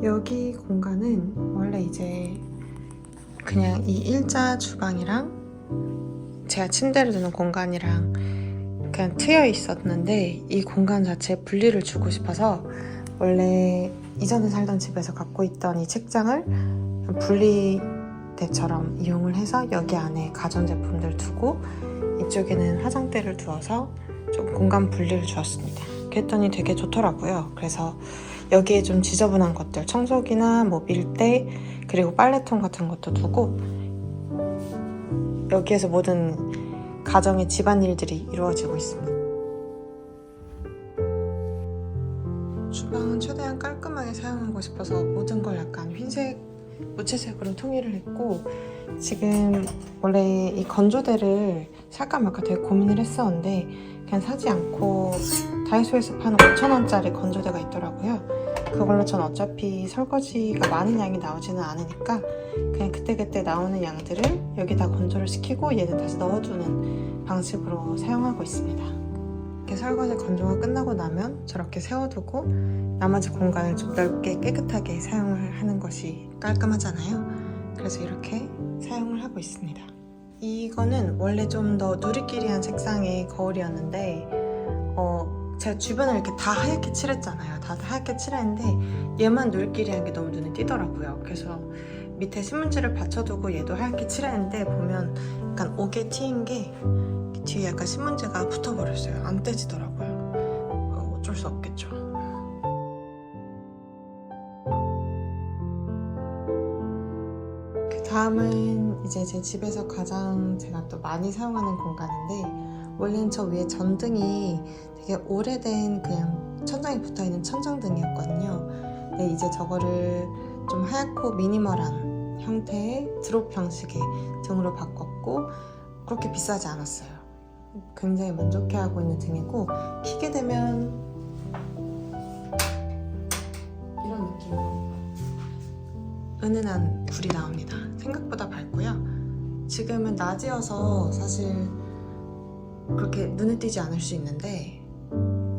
여기 공간은 원래 이제 그냥 이 일자 주방이랑 제가 침대를 두는 공간이랑 그냥 트여 있었는데, 이 공간 자체에 분리를 주고 싶어서 원래 이전에 살던 집에서 갖고 있던 이 책장을 분리대처럼 이용을 해서 여기 안에 가전제품들 두고 이쪽에는 화장대를 두어서 좀 공간 분리를 주었습니다. 그랬더니 되게 좋더라고요. 그래서 여기에 좀 지저분한 것들, 청소기나 뭐 밀대, 그리고 빨래통 같은 것도 두고 여기에서 모든 가정의 집안일들이 이루어지고 있습니다. 주방은 최대한 깔끔하게 사용하고 싶어서 모든 걸 약간 흰색, 무채색으로 통일을 했고, 지금 원래 이 건조대를 살까 말까 되게 고민을 했었는데 그냥 사지 않고 다이소에서 파는 5,000원짜리 건조대가 있더라고요. 그걸로 전 어차피 설거지가 많은 양이 나오지는 않으니까 그냥 그때그때 나오는 양들을 여기다 건조를 시키고 얘는 다시 넣어두는 방식으로 사용하고 있습니다. 이렇게 설거지 건조가 끝나고 나면 저렇게 세워두고 나머지 공간을 좀 넓게 깨끗하게 사용을 하는 것이 깔끔하잖아요. 그래서 이렇게 사용을 하고 있습니다. 이거는 원래 좀 더 누리끼리한 색상의 거울이었는데 제가 주변을 이렇게 다 하얗게 칠했잖아요. 다 하얗게 칠했는데 얘만 누리끼리한 게 너무 눈에 띄더라고요. 그래서 밑에 신문지를 받쳐두고 얘도 하얗게 칠했는데 보면 약간 옥에 튀인 게 뒤에 약간 신문지가 붙어버렸어요. 안 떼지더라고요. 어쩔 수 없겠죠. 그 다음은 이제 제 집에서 가장 제가 또 많이 사용하는 공간인데, 원래는 저 위에 전등이 되게 오래된 그냥 천장에 붙어있는 천장등이었거든요. 근데 이제 저거를 좀 하얗고 미니멀한 형태의 드롭 형식의 등으로 바꿨고 그렇게 비싸지 않았어요. 굉장히 만족해하고 있는 등이고, 켜게 되면 이런 느낌으로 은은한 불이 나옵니다. 생각보다 밝고요. 지금은 낮이어서 사실 그렇게 눈에 띄지 않을 수 있는데,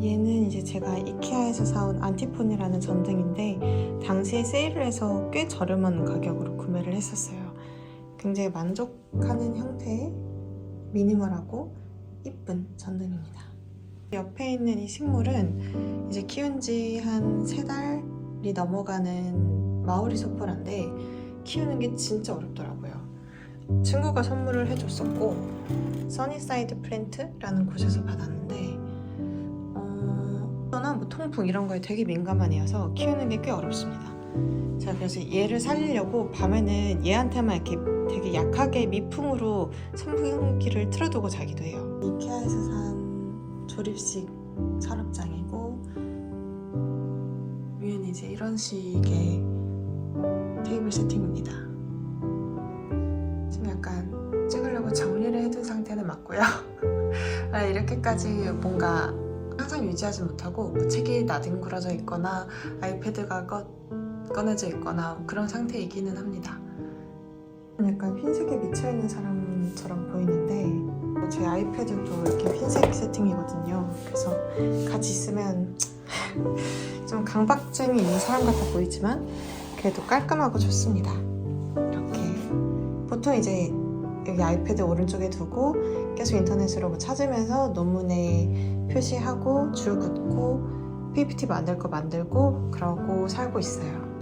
얘는 이제 제가 이케아에서 사온 안티폰이라는 전등인데 당시에 세일을 해서 꽤 저렴한 가격으로 구매를 했었어요. 굉장히 만족하는 형태의 미니멀하고 이쁜 전등입니다. 옆에 있는 이 식물은 이제 키운 지 한 3달이 넘어가는 마오리 소포라인데 키우는 게 진짜 어렵더라고요. 친구가 선물을 해줬었고 써니사이드 플랜트라는 곳에서 받았는데 뭐 통풍 이런 거에 되게 민감한 애여서 키우는 게 꽤 어렵습니다. 제가 그래서 얘를 살리려고 밤에는 얘한테만 이렇게 되게 약하게 미풍으로 선풍기를 틀어두고 자기도 해요. 이케아에서 산 조립식 서랍장이고, 위에는 이제 이런 식의 테이블 세팅입니다. 지금 약간 찍으려고 정리를 해둔 상태는 맞고요. 이렇게까지 뭔가 항상 유지하지 못하고 뭐 책이 나뒹굴어져 있거나 아이패드가 꺼내져 있거나 그런 상태이기는 합니다. 약간 흰색에 미쳐있는 사람처럼 보이는데 제 아이패드도 이렇게 흰색 세팅이거든요. 그래서 같이 있으면 좀 강박증이 있는 사람 같아 보이지만 그래도 깔끔하고 좋습니다. 이렇게 보통 이제 여기 아이패드 오른쪽에 두고 계속 인터넷으로 뭐 찾으면서 논문에 표시하고 줄 긋고 PPT 만들 거 만들고 그러고 살고 있어요.